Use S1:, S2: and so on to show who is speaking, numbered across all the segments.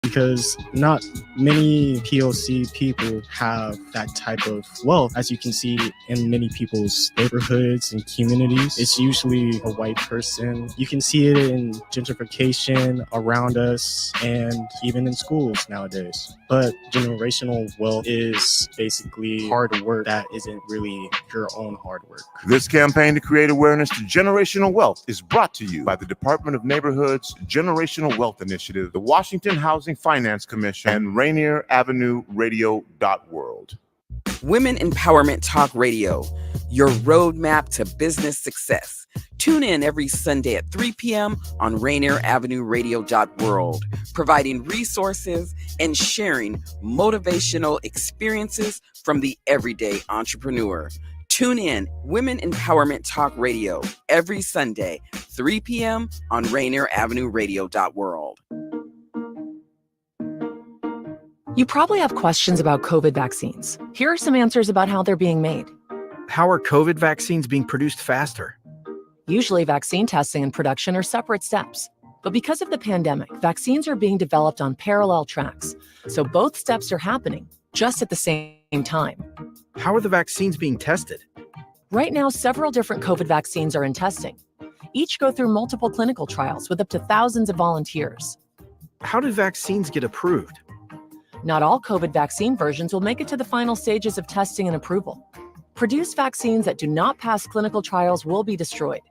S1: because not many POC people have that type of wealth. As you can see in many people's neighborhoods and communities, it's usually a white person. You can see it in gentrification around us and even in schools nowadays. But generational wealth is basically hard work that isn't really your own hard work.
S2: This campaign to create awareness to generational wealth is brought to you by the Department of Neighborhoods Generational Wealth Initiative, the Washington Housing Finance Commission, and Rainier Avenue Radio World.
S3: Women Empowerment Talk Radio, your roadmap to business success. Tune in every Sunday at 3 p.m. on Rainier Avenue Radio World, providing resources and sharing motivational experiences from the everyday entrepreneur. Tune in Women Empowerment Talk Radio every Sunday, 3 p.m. on Rainier Avenue Radio World.
S4: You probably have questions about COVID vaccines. Here are some answers about how they're being made.
S5: How are COVID vaccines being produced faster?
S4: Usually, vaccine testing and production are separate steps. But because of the pandemic, vaccines are being developed on parallel tracks. So both steps are happening just at the same time.
S5: How are the vaccines being tested?
S4: Right now, several different COVID vaccines are in testing. Each go through multiple clinical trials with up to thousands of volunteers.
S5: How do vaccines get approved?
S4: Not all COVID vaccine versions will make it to the final stages of testing and approval. Produced vaccines that do not pass clinical trials will be destroyed.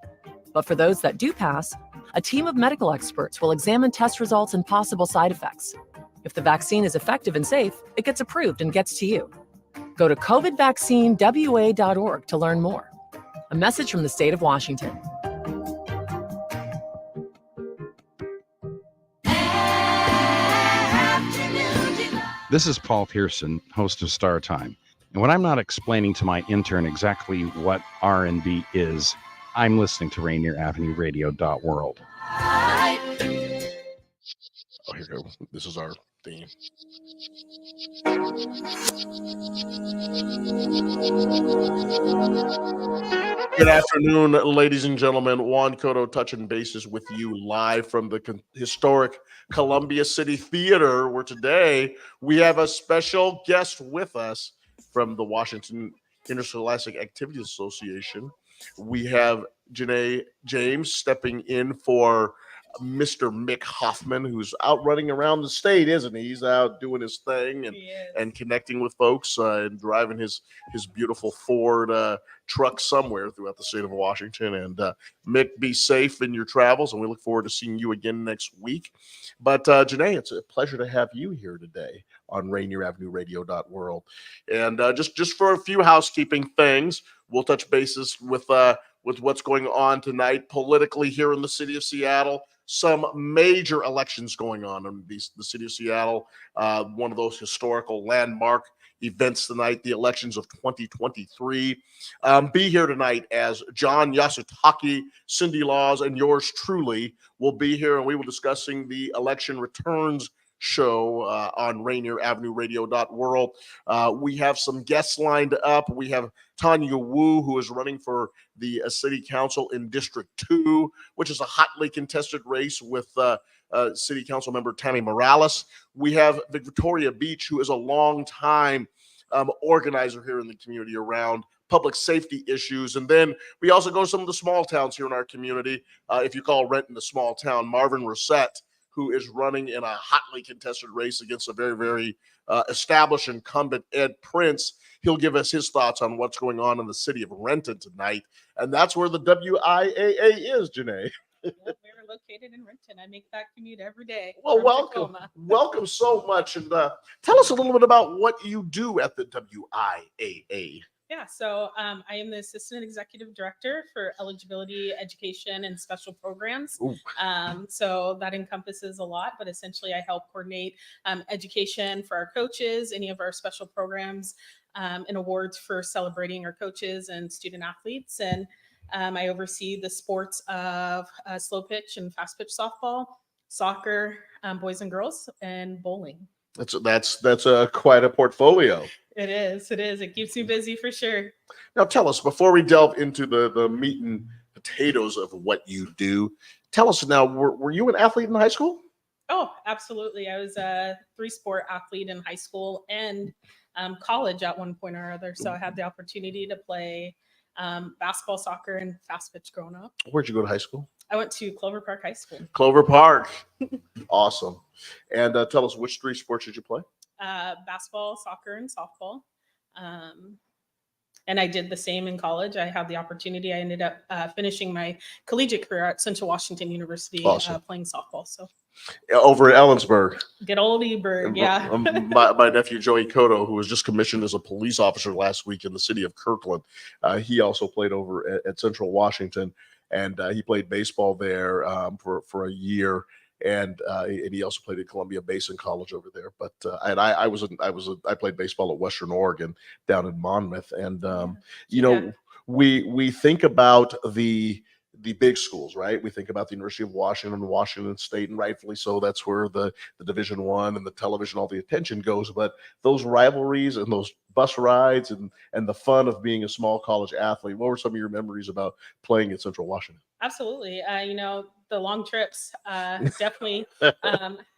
S4: But for those that do pass, a team of medical experts will examine test results and possible side effects. If the vaccine is effective and safe, it gets approved and gets to you. Go to covidvaccinewa.org to learn more. A message from the state of Washington.
S6: This is Paul Pearson, host of Star Time. And when I'm not explaining to my intern exactly what R&B is, I'm listening to Rainier Avenue Radio World.
S7: Oh, here we go. This is our theme. Good afternoon, ladies and gentlemen. Juan, Cotto touching bases with you live from the historic Columbia City Theater, where today we have a special guest with us from the Washington Interscholastic Activities Association. We have Jeneé James stepping in for Mr. Mick Hoffman, who's out running around the state, isn't he? He's out doing his thing and connecting with folks and driving his beautiful Ford truck somewhere throughout the state of Washington. And Mick, be safe in your travels, and we look forward to seeing you again next week. But Jeneé, it's a pleasure to have you here today on Rainier Avenue Radio World. And just for a few housekeeping things, we'll touch bases with what's going on tonight politically here in the city of Seattle. Some major elections going on in the city of Seattle. One of those historical landmark events tonight, the elections of 2023. Be here tonight as John Yasutake, Cindy Laws, and yours truly will be here, and we will be discussing the election returns show on Rainier Avenue Radio World. We have some guests lined up. We have Tanya Wu, who is running for the city council in District 2, which is a hotly contested race with city council member Tammy Morales. We have Victoria Beach, who is a long-time organizer here in the community around public safety issues. And then we also go to some of the small towns here in our community. If you call Renton a small town, Marvin Rossett, who is running in a hotly contested race against a very, very established incumbent, Ed Prince. He'll give us his thoughts on what's going on in the city of Renton tonight. And that's where the WIAA is, Jeneé.
S8: We're located in Renton. I make that commute every day.
S7: Well, welcome. Welcome so much. And tell us a little bit about what you do at the WIAA.
S8: Yeah, so I am the Assistant Executive Director for Eligibility, Education, and Special Programs. So that encompasses a lot, but essentially I help coordinate education for our coaches, any of our special programs, and awards for celebrating our coaches and student athletes. And I oversee the sports of slow pitch and fast pitch softball, soccer, boys and girls, and bowling.
S7: That's quite a portfolio.
S8: It is. It keeps me busy for sure.
S7: Now tell us, before we delve into the meat and potatoes of what you do, tell us now, were you an athlete in high school?
S8: Oh, absolutely. I was a 3-sport athlete in high school and college at one point or other. So I had the opportunity to play basketball, soccer, and fast pitch growing up.
S7: Where'd you go to high school?
S8: I went to Clover Park High School.
S7: Clover Park. Awesome. And tell us, which 3 sports did you play?
S8: Basketball, soccer, and softball. And I did the same in college. I had the opportunity. I ended up finishing my collegiate career at Central Washington University.
S7: Awesome.
S8: Playing softball. So
S7: over at Ellensburg.
S8: Good old Eberg, yeah.
S7: My nephew Joey Cotto, who was just commissioned as a police officer last week in the city of Kirkland, he also played over at Central Washington, and he played baseball there for a year. And he also played at Columbia Basin College over there. But I played baseball at Western Oregon down in Monmouth. And we think about the big schools, right? We think about the University of Washington, Washington State, and rightfully so. That's where the Division I and the television, all the attention goes. But those rivalries and those bus rides and the fun of being a small college athlete, what were some of your memories about playing at Central Washington?
S8: Absolutely. The long trips definitely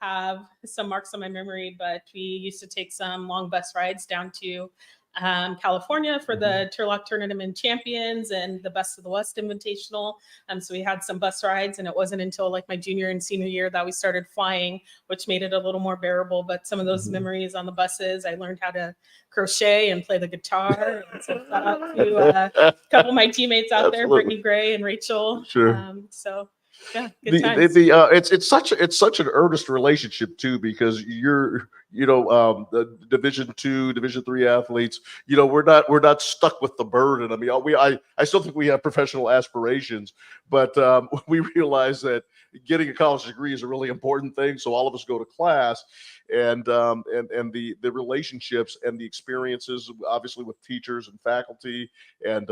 S8: have some marks on my memory, but we used to take some long bus rides down to California for the Turlock Tournament Champions and the Best of the West Invitational. So we had some bus rides, and it wasn't until like my junior and senior year that we started flying, which made it a little more bearable. But some of those memories on the buses, I learned how to crochet and play the guitar. And so shout out to a couple of my teammates out there, Brittany Gray and Rachel.
S7: Sure.
S8: Yeah, good times.
S7: It's such an earnest relationship too, because you're the Division II, Division III athletes. We're not stuck with the burden. I mean, I still think we have professional aspirations, but we realize that getting a college degree is a really important thing. So all of us go to class, and the relationships and the experiences, obviously with teachers and faculty, and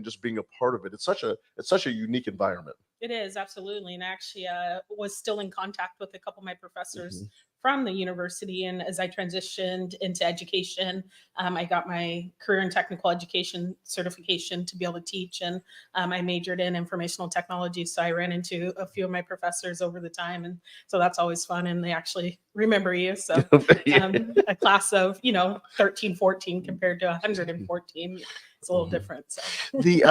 S7: just being a part of it. It's such a unique environment.
S8: It is, absolutely. And I actually was still in contact with a couple of my professors from the university. And as I transitioned into education, I got my career in technical education certification to be able to teach. And I majored in informational technology. So I ran into a few of my professors over the time. And so that's always fun. And they actually remember you. So a class of, 13, 14 compared to 114, it's a little different. So
S7: the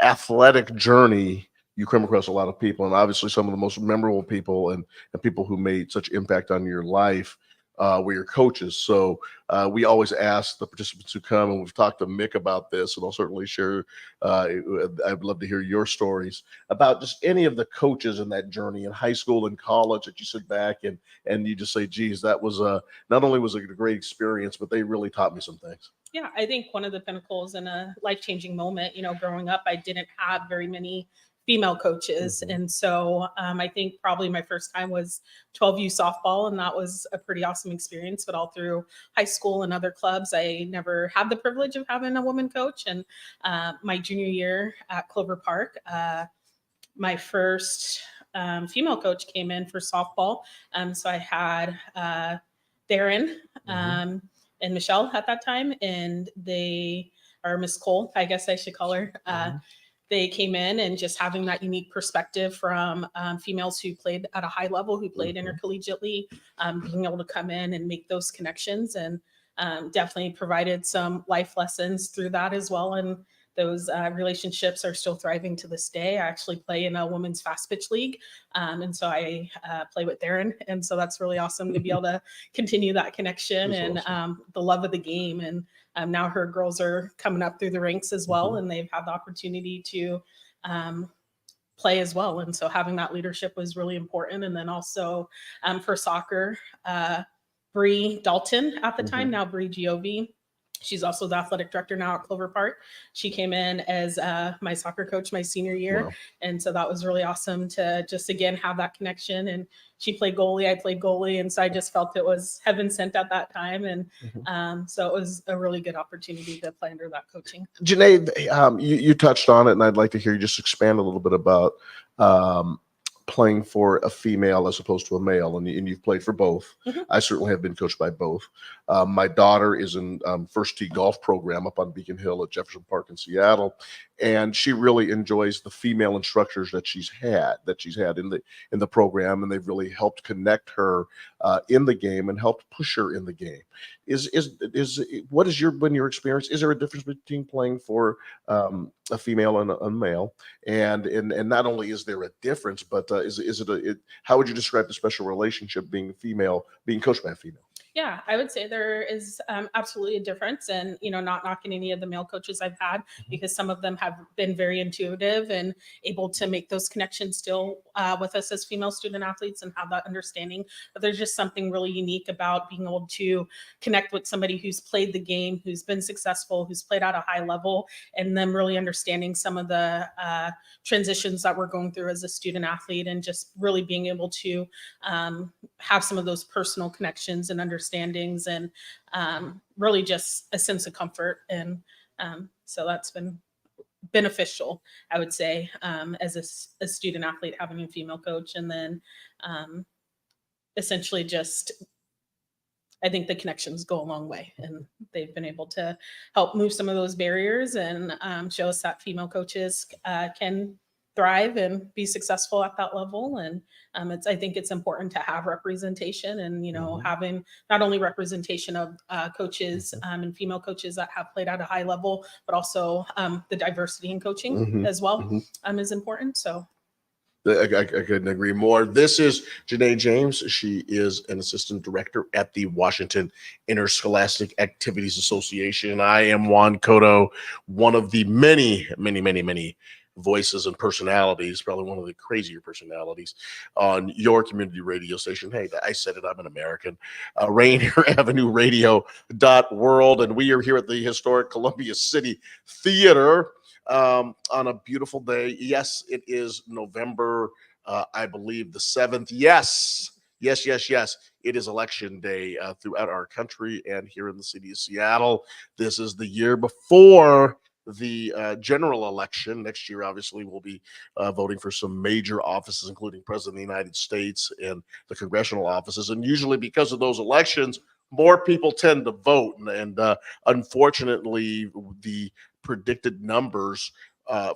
S7: athletic journey, you come across a lot of people, and obviously some of the most memorable people and people who made such impact on your life were your coaches. So we always ask the participants who come, and we've talked to Mick about this, and I'll certainly share. I'd love to hear your stories about just any of the coaches in that journey in high school and college that you sit back and you just say, geez, that was not only was it a great experience, but they really taught me some things.
S8: Yeah, I think one of the pinnacles in a life-changing moment, growing up, I didn't have very many female coaches. And so I think probably my first time was 12U softball, and that was a pretty awesome experience. But all through high school and other clubs, I never had the privilege of having a woman coach. And my junior year at Clover Park, my first female coach came in for softball. So I had Darren and Michelle at that time, and they are Miss Cole, I guess I should call her. They came in, and just having that unique perspective from females who played at a high level, who played intercollegiately, being able to come in and make those connections, and definitely provided some life lessons through that as well. And those relationships are still thriving to this day. I actually play in a women's fast pitch league. And so I play with Darren. And so that's really awesome to be able to continue that connection and the love of the game. And now her girls are coming up through the ranks as well. And they've had the opportunity to play as well. And so having that leadership was really important. And then also for soccer, Bree Dalton at the time, now Bree Giove. She's also the athletic director now at Clover Park. She came in as my soccer coach my senior year. Wow. And so that was really awesome to just, again, have that connection. And she played goalie, I played goalie. And so I just felt it was heaven sent at that time. And so it was a really good opportunity to play under that coaching.
S7: Jeneé, you touched on it, and I'd like to hear you just expand a little bit about playing for a female as opposed to a male, and you've played for both.
S8: Mhm.
S7: I certainly have been coached by both. My daughter is in first tee golf program up on Beacon Hill at Jefferson Park in Seattle, and she really enjoys the female instructors that she's had in the program, and they've really helped connect her in the game and helped push her in the game. What is your experience? Is there a difference between playing for a female and a male? And not only is there a difference, but how would you describe the special relationship being coached by a female?
S8: Yeah, I would say there is absolutely a difference, and not knocking any of the male coaches I've had, because some of them have been very intuitive and able to make those connections still with us as female student athletes and have that understanding. But there's just something really unique about being able to connect with somebody who's played the game, who's been successful, who's played at a high level, and them really understanding some of the transitions that we're going through as a student athlete, and just really being able to have some of those personal connections and understandings, and really just a sense of comfort. And so that's been beneficial, I would say, as a student athlete, having a female coach. And then essentially just, I think the connections go a long way, and they've been able to help move some of those barriers and show us that female coaches can thrive and be successful at that level. And I think it's important to have representation, and having not only representation of coaches and female coaches that have played at a high level, but also the diversity in coaching as well is important. So
S7: I couldn't agree more. This is Jeneé James. She is an assistant director at the Washington Interscholastic Activities Association. I am Juan Cotto, one of the many voices and personalities, probably one of the crazier personalities on your community radio station. Hey, I said it, I'm an American. Rainier Avenue Radio.world. And we are here at the historic Columbia City Theater on a beautiful day. Yes, it is November, I believe the 7th. Yes. It is election day throughout our country and here in the city of Seattle. This is the year before the general election. Next year, obviously, we'll be voting for some major offices, including President of the United States and the congressional offices. And usually because of those elections, more people tend to vote. And unfortunately, the predicted numbers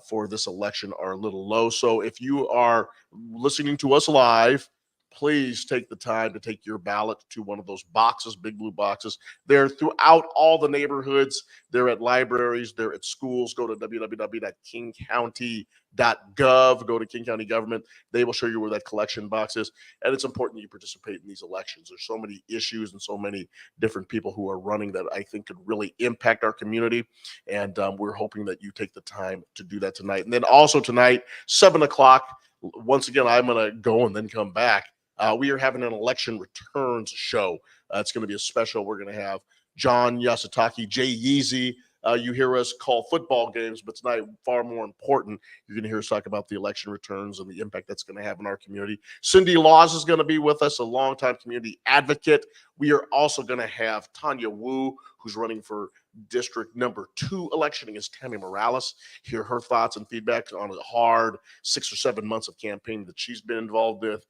S7: for this election are a little low. So if you are listening to us live, please take the time to take your ballot to one of those boxes, big blue boxes. They're throughout all the neighborhoods. They're at libraries. They're at schools. Go to www.kingcounty.gov. Go to King County Government. They will show you where that collection box is. And it's important that you participate in these elections. There's so many issues and so many different people who are running that I think could really impact our community. And we're hoping that you take the time to do that tonight. And then also tonight, 7 o'clock, once again, I'm going to go and then come back. We are having an election returns show. It's going to be a special. We're going to have John Yasutaki, Jay Yeezy. You hear us call football games, but tonight, far more important, you're going to hear us talk about the election returns and the impact that's going to have in our community. Cindy Laws is going to be with us, a longtime community advocate. We are also going to have Tanya Wu, who's running for District number 2 election against Tammy Morales. Hear her thoughts and feedback on a hard 6 or 7 months of campaign that she's been involved with.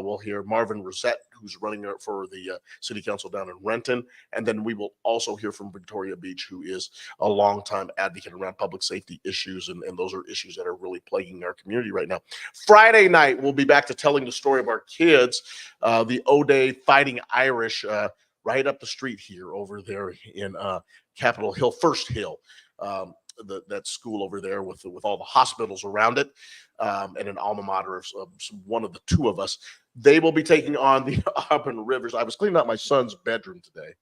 S7: We'll hear Marvin Rosette, who's running for the city council down in Renton. And then we will also hear from Victoria Beach, who is a longtime advocate around public safety issues. And those are issues that are really plaguing our community right now. Friday night, we'll be back to telling the story of our kids, the O'Day Fighting Irish, right up the street here over there in Capitol Hill, First Hill, that school over there with all the hospitals around it, and an alma mater of one of the two of us. They will be taking on the Auburn Rivers. I was cleaning out my son's bedroom today.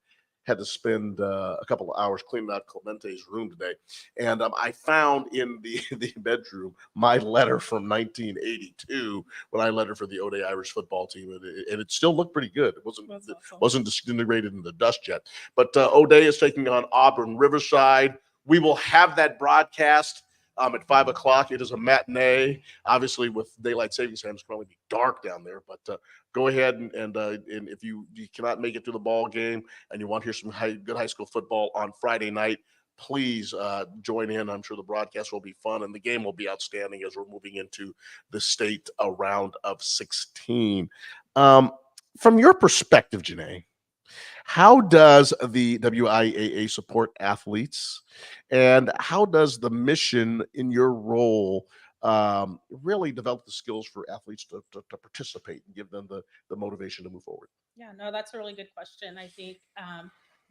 S7: Had to spend a couple of hours cleaning out Clemente's room today. And I found in the bedroom my letter from 1982 when I lettered for the O'Day Irish football team. And it still looked pretty good. It wasn't disintegrated in the dust yet. But O'Day is taking on Auburn Riverside. We will have that broadcast at 5 o'clock. It is a matinee. Obviously, with daylight savings time, it's probably be dark down there. But go ahead and if you cannot make it to the ball game and you want to hear some good high school football on Friday night, please join in. I'm sure the broadcast will be fun and the game will be outstanding as we're moving into the state round of 16. From your perspective, Jeneé, how does the WIAA support athletes, and how does the mission in your role really develop the skills for athletes to participate and give them the motivation to move forward?
S8: Yeah, no, that's a really good question. I think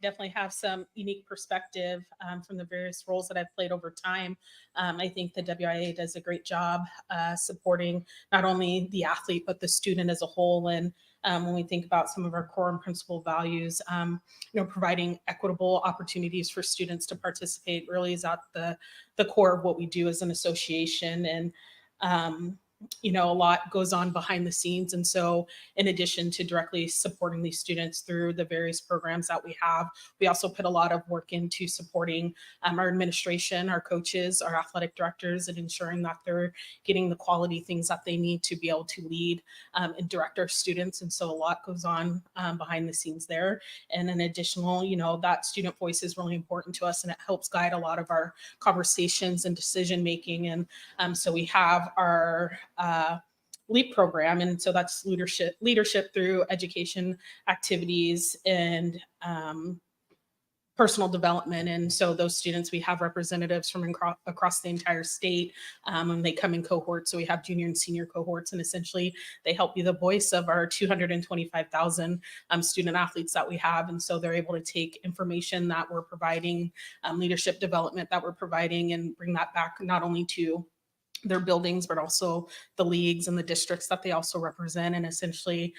S8: definitely have some unique perspective from the various roles that I've played over time. I think the WIA does a great job supporting not only the athlete, but the student as a whole. And when we think about some of our core and principal values, providing equitable opportunities for students to participate really is at the core of what we do as an association. And a lot goes on behind the scenes. And so in addition to directly supporting these students through the various programs that we have, we also put a lot of work into supporting our administration, our coaches, our athletic directors, and ensuring that they're getting the quality things that they need to be able to lead and direct our students. And so a lot goes on behind the scenes there. And an additional, that student voice is really important to us, and it helps guide a lot of our conversations and decision making. And so we have our LEAP program, and so that's leadership through education activities and personal development. And so those students, we have representatives from across the entire state, and they come in cohorts. So we have junior and senior cohorts, and essentially they help be the voice of our 225,000 student athletes that we have. And so they're able to take information that we're providing, leadership development that we're providing, and bring that back not only to their buildings, but also the leagues and the districts that they also represent, and essentially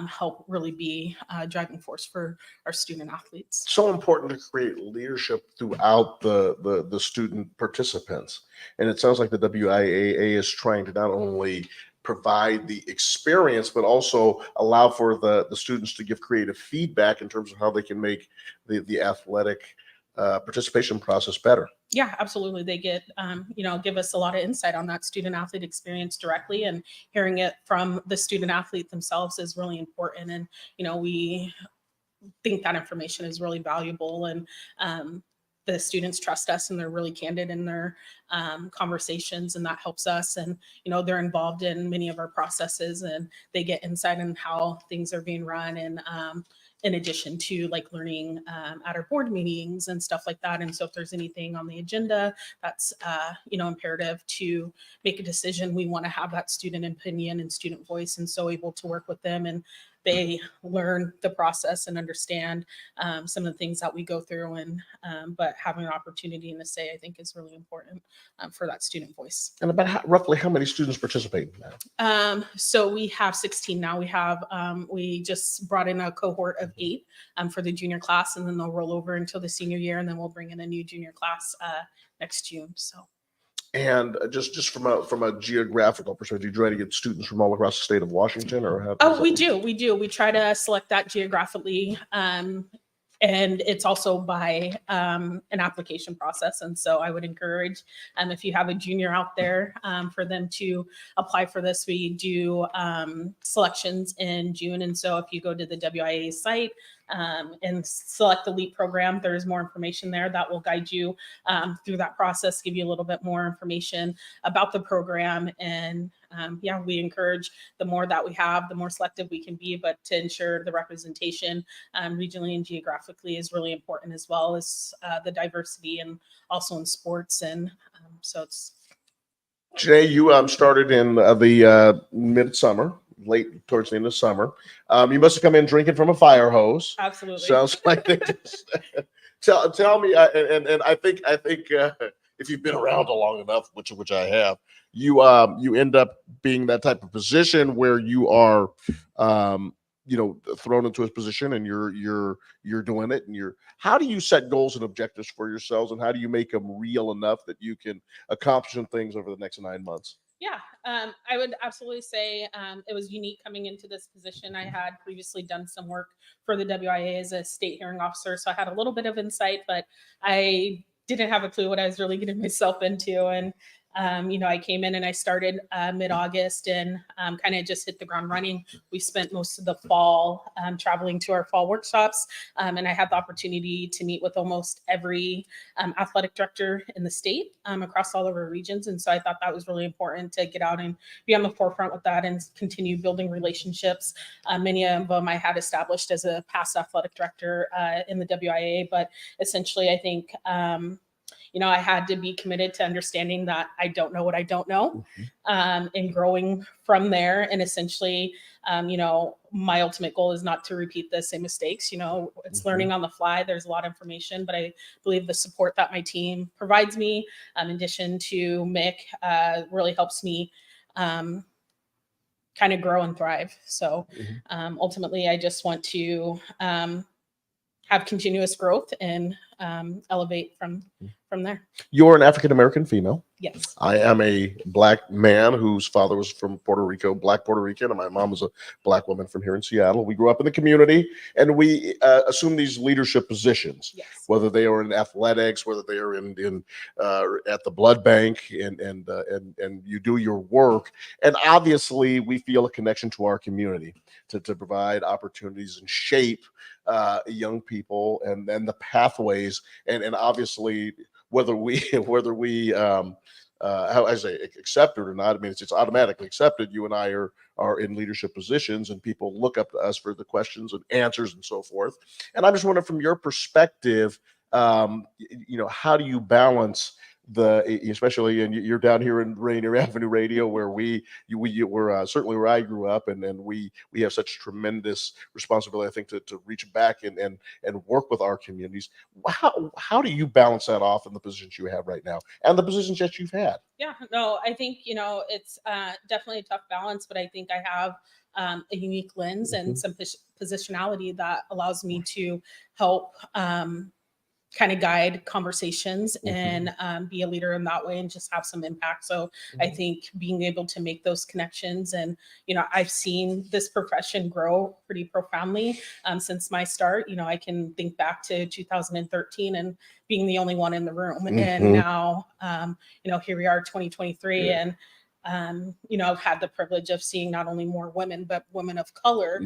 S8: help really be a driving force for our student athletes.
S7: So important to create leadership throughout the student participants. And it sounds like the WIAA is trying to not only provide the experience, but also allow for the students to give creative feedback in terms of how they can make the athletic participation process better.
S8: Yeah, absolutely. They get, give us a lot of insight on that student athlete experience directly, and hearing it from the student athlete themselves is really important. And, we think that information is really valuable, and the students trust us, and they're really candid in their conversations, and that helps us. And, they're involved in many of our processes, and they get insight on how things are being run, and in addition to like learning at our board meetings and stuff like that. And so if there's anything on the agenda that's, imperative to make a decision, we want to have that student opinion and student voice, and so able to work with them, and they learn the process and understand some of the things that we go through. And but having an opportunity and a say, I think, is really important for that student voice.
S7: And about roughly how many students participate in that?
S8: So we have 16 now. We have we just brought in a cohort of 8 for the junior class, and then they'll roll over until the senior year, and then we'll bring in a new junior class next June. So. And
S7: just from a geographical perspective, do you try to get students from all across the state of Washington, or how?
S8: Oh, we do. We try to select that geographically, and it's also by an application process. And so I would encourage, if you have a junior out there, for them to apply for this. We do selections in June, and so if you go to the WIA site and select the LEAP program, there's more information there that will guide you through that process, give you a little bit more information about the program. And we encourage, the more that we have, the more selective we can be, but to ensure the representation regionally and geographically is really important, as well as the diversity, and also in sports. And so it's.
S7: Jeneé, you started in the midsummer, late towards the end of summer. You must have come in drinking from a fire hose.
S8: Absolutely.
S7: Sounds like they just tell me. And I think if you've been around long enough, which I have, you end up being that type of position where you are, thrown into a position, and you're doing it. And how do you set goals and objectives for yourselves, and how do you make them real enough that you can accomplish some things over the next 9 months?
S8: Yeah, I would absolutely say it was unique coming into this position. I had previously done some work for the WIA as a state hearing officer, so I had a little bit of insight, but I didn't have a clue what I was really getting myself into. And I came in and I started mid-August and kind of just hit the ground running. We spent most of the fall traveling to our fall workshops, and I had the opportunity to meet with almost every athletic director in the state across all of our regions. And so I thought that was really important to get out and be on the forefront with that and continue building relationships. Many of them I had established as a past athletic director in the WIAA, but essentially I think I had to be committed to understanding that I don't know what I don't know, and growing from there. And essentially, my ultimate goal is not to repeat the same mistakes. It's learning on the fly. There's a lot of information, but I believe the support that my team provides me, in addition to Mick, really helps me kind of grow and thrive. So ultimately, I just want to have continuous growth and elevate from there.
S7: You're an African-American female.
S8: Yes.
S7: I am a Black man whose father was from Puerto Rico, Black Puerto Rican, and my mom was a Black woman from here in Seattle. We grew up in the community, and we assume these leadership positions,
S8: Yes.
S7: whether they are in athletics, whether they are in at the blood bank, and you do your work. And obviously, we feel a connection to our community to provide opportunities and shape young people and then the pathways, and obviously whether we how I say accept it or not. I mean, it's automatically accepted. You and I are in leadership positions, and people look up to us for the questions and answers and so forth. And I'm just wondering, from your perspective, how do you balance especially, and you're down here in Rainier Avenue Radio, where we're certainly where I grew up, and we have such tremendous responsibility, I think, to reach back and work with our communities. How do you balance that off in the positions you have right now and the positions that you've had?
S8: Yeah, no, I think, it's definitely a tough balance, but I think I have a unique lens and some positionality that allows me to help kind of guide conversations and be a leader in that way and just have some impact. So I think being able to make those connections, and I've seen this profession grow pretty profoundly since my start. I can think back to 2013 and being the only one in the room, and now here we are, 2023, and I've had the privilege of seeing not only more women, but women of color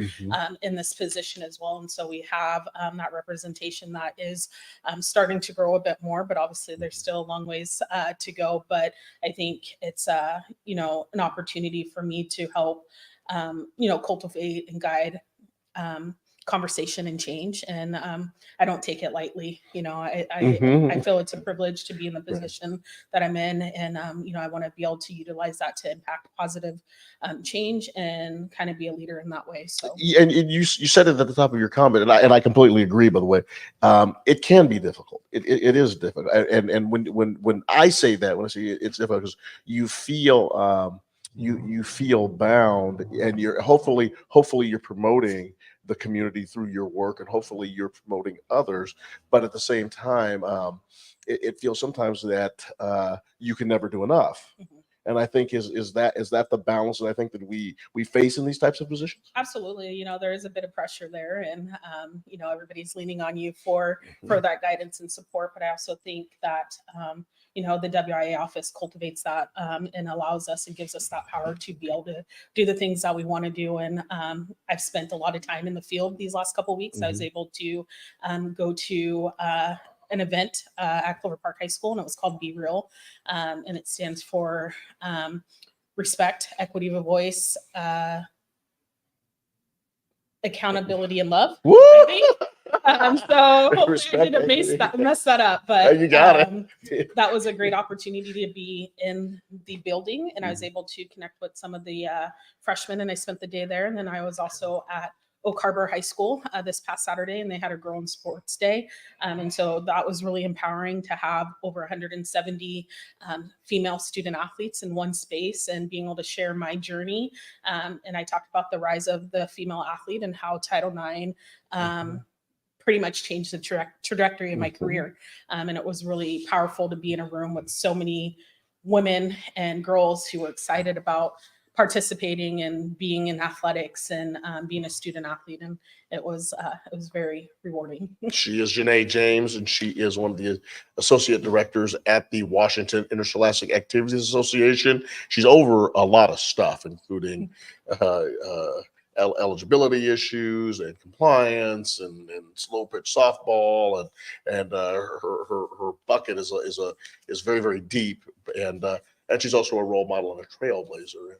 S8: in this position as well. And so we have that representation that is starting to grow a bit more, but obviously there's still a long ways to go. But I think it's, an opportunity for me to help, cultivate and guide conversation and change. And I don't take it lightly. I feel it's a privilege to be in the position that I'm in. And, I want to be able to utilize that to impact positive change and kind of be a leader in that way. So,
S7: and you said it at the top of your comment, and I completely agree, by the way. It can be difficult. It is difficult. And when I say that, when I say it's difficult, because you feel, you feel bound, and you're hopefully you're promoting the community through your work, and hopefully you're promoting others. But at the same time, it feels sometimes that you can never do enough. And I think is that the balance that I think that we face in these types of positions?
S8: Absolutely. There is a bit of pressure there, and everybody's leaning on you for that guidance and support. But I also think that the WIA office cultivates that and allows us and gives us that power to be able to do the things that we want to do. And I've spent a lot of time in the field these last couple of weeks. I was able to go to an event at Clover Park High School, and it was called Be Real, and it stands for respect, equity of voice, accountability, and love. I think. So hopefully I didn't mess that up, but
S7: you got it.
S8: That was a great opportunity to be in the building, and I was able to connect with some of the freshmen, and I spent the day there. And then I was also at Oak Harbor High School this past Saturday, and they had a Girl in Sports Day. And so that was really empowering to have over 170 female student athletes in one space and being able to share my journey. And I talked about the rise of the female athlete and how Title IX pretty much changed the trajectory of my career. And it was really powerful to be in a room with so many women and girls who were excited about participating and being in athletics and being a student athlete, and it was very rewarding.
S7: She is Jeneé James, and she is one of the associate directors at the Washington Interscholastic Activities Association. She's over a lot of stuff, including eligibility issues and compliance and slow pitch softball, and her bucket is very, very deep, and she's also a role model and a trailblazer,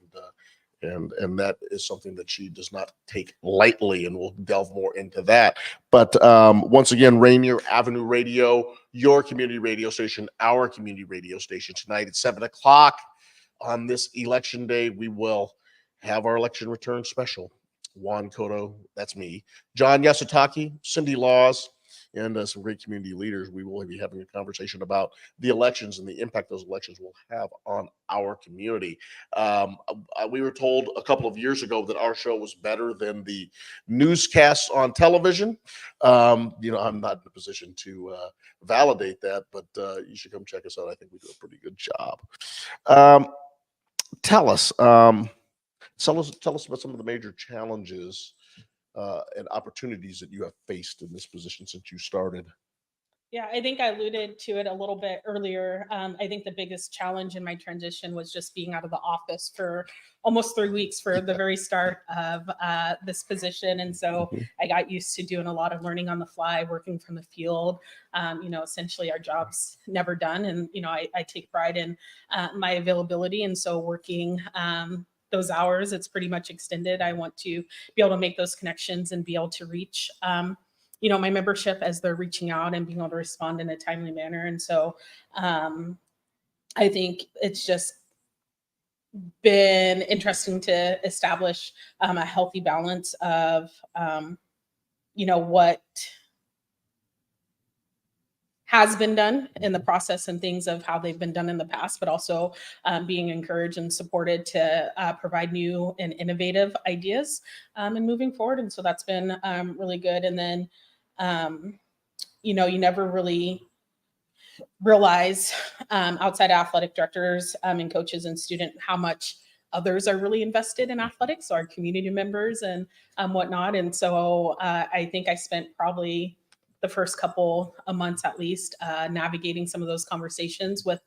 S7: and that is something that she does not take lightly, and we'll delve more into that. But once again, Rainier Avenue Radio, your community radio station, our community radio station, tonight at 7:00 on this election day, we will have our election return special. Juan, Cotto, that's me, John Yasutaki, Cindy Laws, and some great community leaders. We will be having a conversation about the elections and the impact those elections will have on our community. We were told a couple of years ago that our show was better than the newscasts on television. I'm not in a position to validate that, but you should come check us out. I think we do a pretty good job. Tell us about some of the major challenges and opportunities that you have faced in this position since you started.
S8: Yeah, I think I alluded to it a little bit earlier. I think the biggest challenge in my transition was just being out of the office for almost 3 weeks for the very start of this position. And so I got used to doing a lot of learning on the fly, working from the field. Essentially our job's never done. And, I take pride in my availability. And so working those hours, it's pretty much extended. I want to be able to make those connections and be able to reach my membership as they're reaching out and being able to respond in a timely manner. And so I think it's just been interesting to establish a healthy balance of what has been done in the process and things of how they've been done in the past, but also being encouraged and supported to provide new and innovative ideas and moving forward. And so that's been really good. And then, you never really realize outside athletic directors and coaches and students how much others are really invested in athletics, so our community members and whatnot. And so I think I spent probably the first couple of months at least navigating some of those conversations with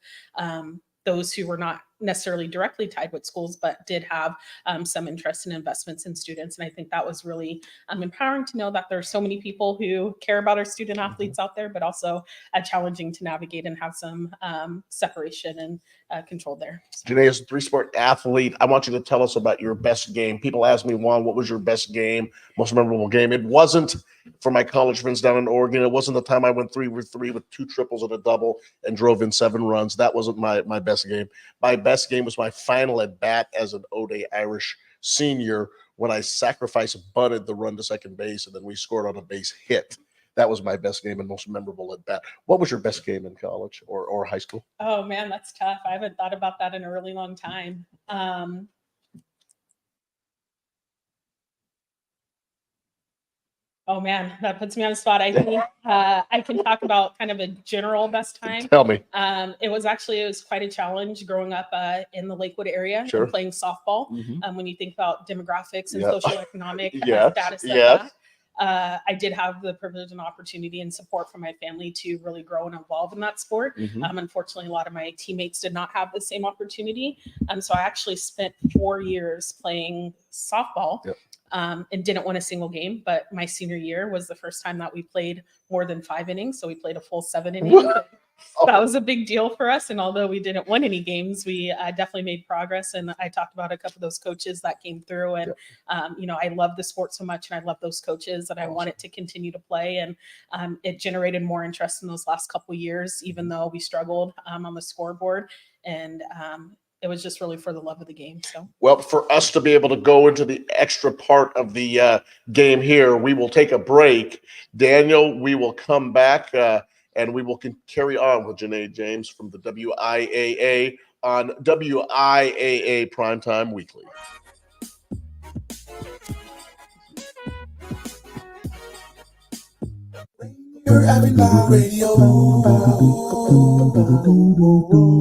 S8: those who were not necessarily directly tied with schools, but did have some interest in investments in students. And I think that was really empowering to know that there are so many people who care about our student athletes out there, but also challenging to navigate and have some separation and control there. So.
S7: Jeneé is a 3-sport athlete. I want you to tell us about your best game. People ask me, Juan, what was your best game, most memorable game? It wasn't, for my college friends down in Oregon, it wasn't the time I went 3 for 3 with 2 triples and a double and drove in 7 runs. That wasn't my best game. My best game was my final at bat as an O'Day Irish senior when I sacrificed bunted the run to second base, and then we scored on a base hit. That was my best game and most memorable at bat. What was your best game in college or high school?
S8: Oh man, that's tough. I haven't thought about that in a really long time. Oh man, that puts me on the spot. I think I can talk about kind of a general best time.
S7: Tell me.
S8: It was quite a challenge growing up in the Lakewood area and playing softball. When you think about demographics and socioeconomic status like that. I did have the privilege and opportunity and support from my family to really grow and evolve in that sport. Unfortunately, a lot of my teammates did not have the same opportunity. So I actually spent 4 years playing softball. And didn't win a single game, but my senior year was the first time that we played more than 5 innings. So we played a full 7 innings. That was a big deal for us. And although we didn't win any games, we definitely made progress. And I talked about a couple of those coaches that came through. And, I love the sport so much. And I love those coaches that I wanted to continue to play. And it generated more interest in those last couple of years, even though we struggled on the scoreboard. And it was just really for the love of the game. So,
S7: well, for us to be able to go into the extra part of the game here, we will take a break. Daniel, we will come back and we will carry on with Jeneé James from the WIAA on WIAA Primetime Weekly. Rainier Avenue Radio,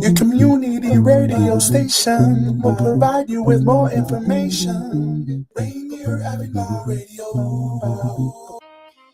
S7: your community
S9: Any radio station will provide you with more information. Rainier Avenue Radio.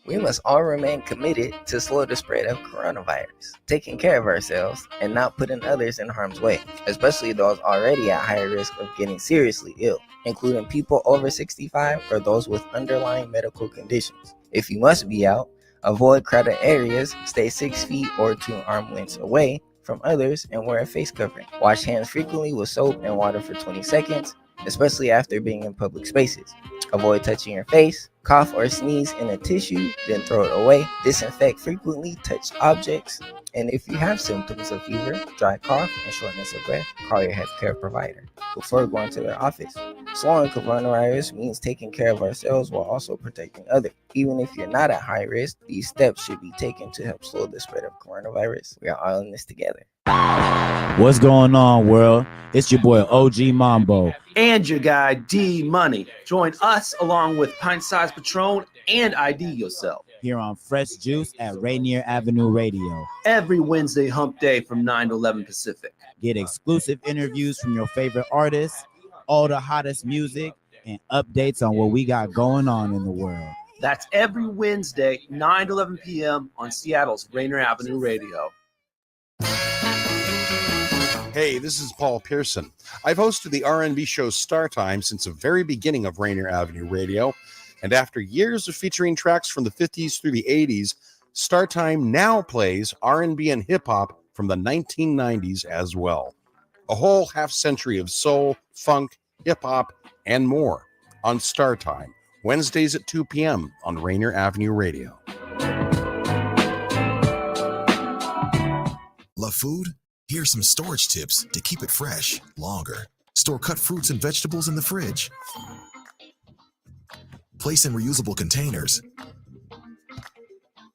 S10: We must all remain committed to slow the spread of coronavirus, taking care of ourselves and not putting others in harm's way, especially those already at higher risk of getting seriously ill, including people over 65 or those with underlying medical conditions. If you must be out, avoid crowded areas, stay 6 feet or 2 arm lengths away from others, and wear a face covering. Wash hands frequently with soap and water for 20 seconds, especially after being in public spaces. Avoid touching your face, cough or sneeze in a tissue, then throw it away. Disinfect frequently touched objects. And if you have symptoms of fever, dry cough, and shortness of breath, call your healthcare provider before going to their office. Slowing coronavirus means taking care of ourselves while also protecting others. Even if you're not at high risk, these steps should be taken to help slow the spread of coronavirus. We are all in this together.
S11: What's going on, world? It's your boy OG Mambo.
S12: And your guy D Money. Join us along with Pint Size Patron and ID Yourself
S11: Here on Fresh Juice at Rainier Avenue Radio.
S12: every Wednesday hump day from 9 to 11 Pacific.
S11: Get exclusive interviews from your favorite artists, all the hottest music, and updates on what we got going on in the world.
S12: That's every Wednesday, 9 to 11 p.m. on Seattle's Rainier Avenue Radio.
S6: Hey, this is Paul Pearson. I've hosted the R&B show Star Time since the very beginning of Rainier Avenue Radio, and after years of featuring tracks from the 50s through the 80s, Star Time now plays R&B and hip-hop from the 1990s as well. A whole half-century of soul, funk, hip-hop, and more on Star Time, Wednesdays at 2 p.m. on Rainier Avenue Radio.
S13: Love food? Here's some storage tips to keep it fresh longer. Store cut fruits and vegetables in the fridge. Place in reusable containers.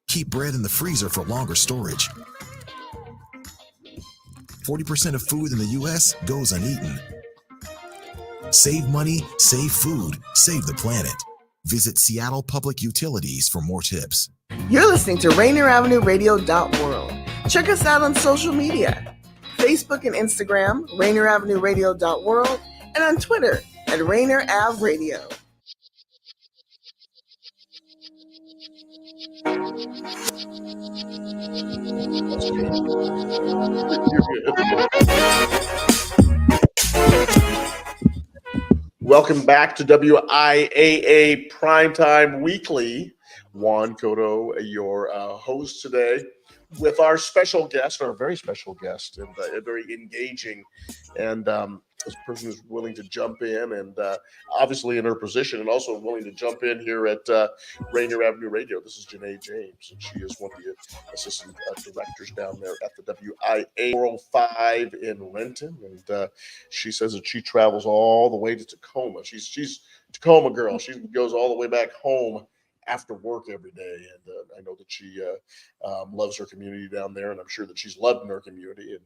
S13: Keep bread in the freezer for longer storage. 40% of food in the U.S. goes uneaten. Save money, save food, save the planet. Visit Seattle Public Utilities for more tips.
S14: You're listening to RainierAvenueRadio.world. Check us out on social media. Facebook and Instagram, RainierAvenueRadio.world, and on Twitter at Rainier Ave Radio.
S7: Welcome back to WIAA Primetime Weekly. Juan, Cotto, your host today, with our special guest, our very special guest, and very engaging, and this person is willing to jump in, and obviously in her position, and also willing to jump in here at Rainier Avenue Radio. This is Jeneé James, and she is one of the assistant directors down there at the WIAA 405 in Renton, and she says that she travels all the way to Tacoma. She's a Tacoma girl. She goes all the way back home after work every day, and I know that she loves her community down there, and I'm sure that she's loved in her community,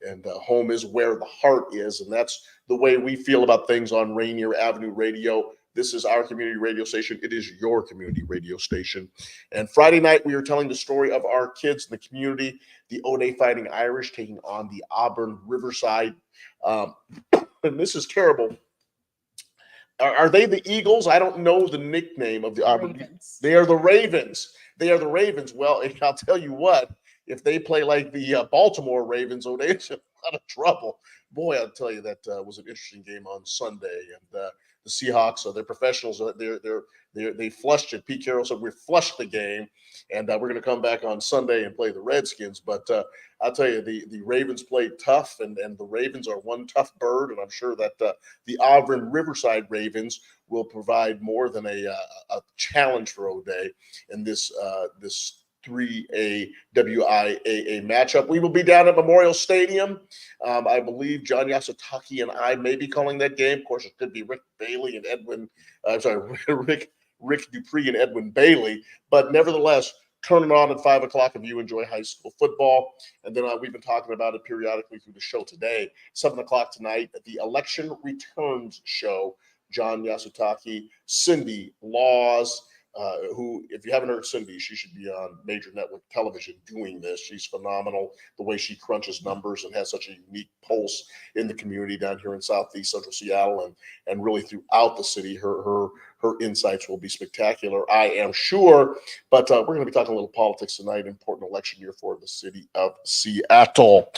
S7: and home is where the heart is, and that's the way we feel about things on Rainier Avenue Radio. This is our community radio station. It is your community radio station. And Friday night, we are telling the story of our kids in the community, the O'Day Fighting Irish taking on the Auburn Riverside. And this is terrible. Are they the Eagles? I don't know the nickname of the Auburn. Ravens. They are the Ravens. They are the Ravens. Well, I'll tell you what, if they play like the Baltimore Ravens, they're in a lot of trouble. Boy, I'll tell you, that was an interesting game on Sunday. And the Seahawks, they're professionals. They flushed it. Pete Carroll said, we flushed the game, and we're going to come back on Sunday and play the Redskins. But I'll tell you, the Ravens played tough, and the Ravens are one tough bird, and I'm sure that the Auburn Riverside Ravens will provide more than a challenge for O'Day in this 3A WIAA matchup. We will be down at Memorial Stadium. I believe John Yasutaki and I may be calling that game. Of course, it could be Rick Bailey and Rick Dupree and Edwin Bailey. But nevertheless, turn it on at 5 o'clock if you enjoy high school football. And then we've been talking about it periodically through the show today. 7 o'clock tonight at the Election Returns Show. John Yasutaki, Cindy Laws, who, if you haven't heard Cindy, she should be on major network television doing this. She's phenomenal. The way she crunches numbers and has such a unique pulse in the community down here in Southeast Central Seattle and really throughout the city. Her insights will be spectacular, I am sure. But we're going to be talking a little politics tonight. Important election year for the city of Seattle.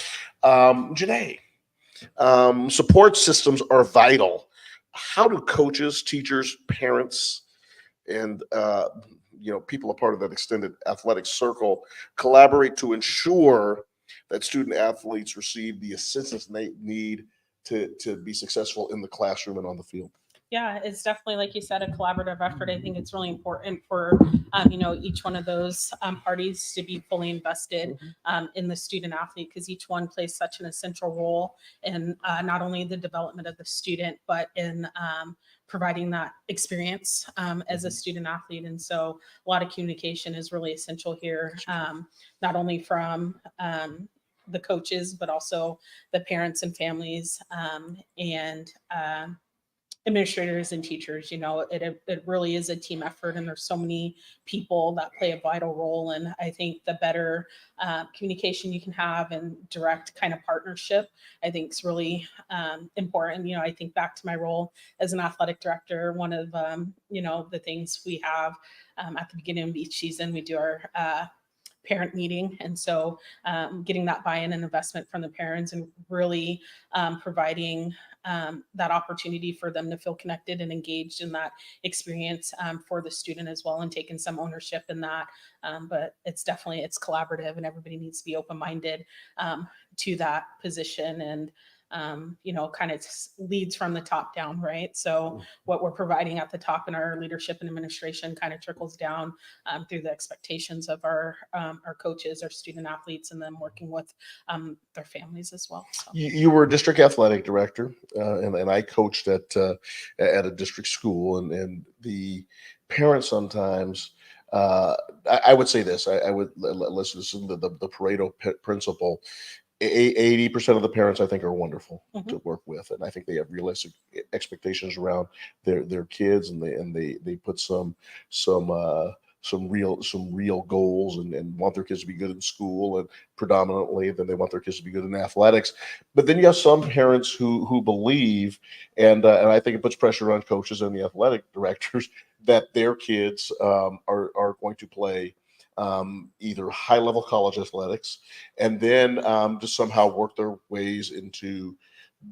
S7: Jeneé, support systems are vital. How do coaches, teachers, parents, and people a part of that extended athletic circle collaborate to ensure that student athletes receive the assistance they need to be successful in the classroom and on the field?
S8: Yeah, it's definitely, like you said, a collaborative effort. I think it's really important for, each one of those parties to be fully invested in the student athlete, because each one plays such an essential role in not only the development of the student, but in providing that experience as a student athlete. And so a lot of communication is really essential here, not only from the coaches, but also the parents and families and administrators and teachers. It really is a team effort, and there's so many people that play a vital role. And I think the better communication you can have and direct kind of partnership, I think is really important. I think back to my role as an athletic director, one of the things we have at the beginning of each season, we do our parent meeting. And so getting that buy-in and investment from the parents and really providing that opportunity for them to feel connected and engaged in that experience for the student as well, and taking some ownership in that. But it's collaborative, and everybody needs to be open-minded to that position. And kind of leads from the top down, right? So what we're providing at the top in our leadership and administration kind of trickles down through the expectations of our coaches, our student athletes, and then working with their families as well. So.
S7: You were a district athletic director, and I coached at a district school, and the parents sometimes. I would say this. I would listen to the Pareto principle. 80% of the parents, I think, are wonderful to work with, and I think they have realistic expectations around their kids, and they put some real goals and want their kids to be good in school, and predominantly then they want their kids to be good in athletics. But then you have some parents who believe, and I think it puts pressure on coaches and the athletic directors that their kids are going to play either high-level college athletics, and then to somehow work their ways into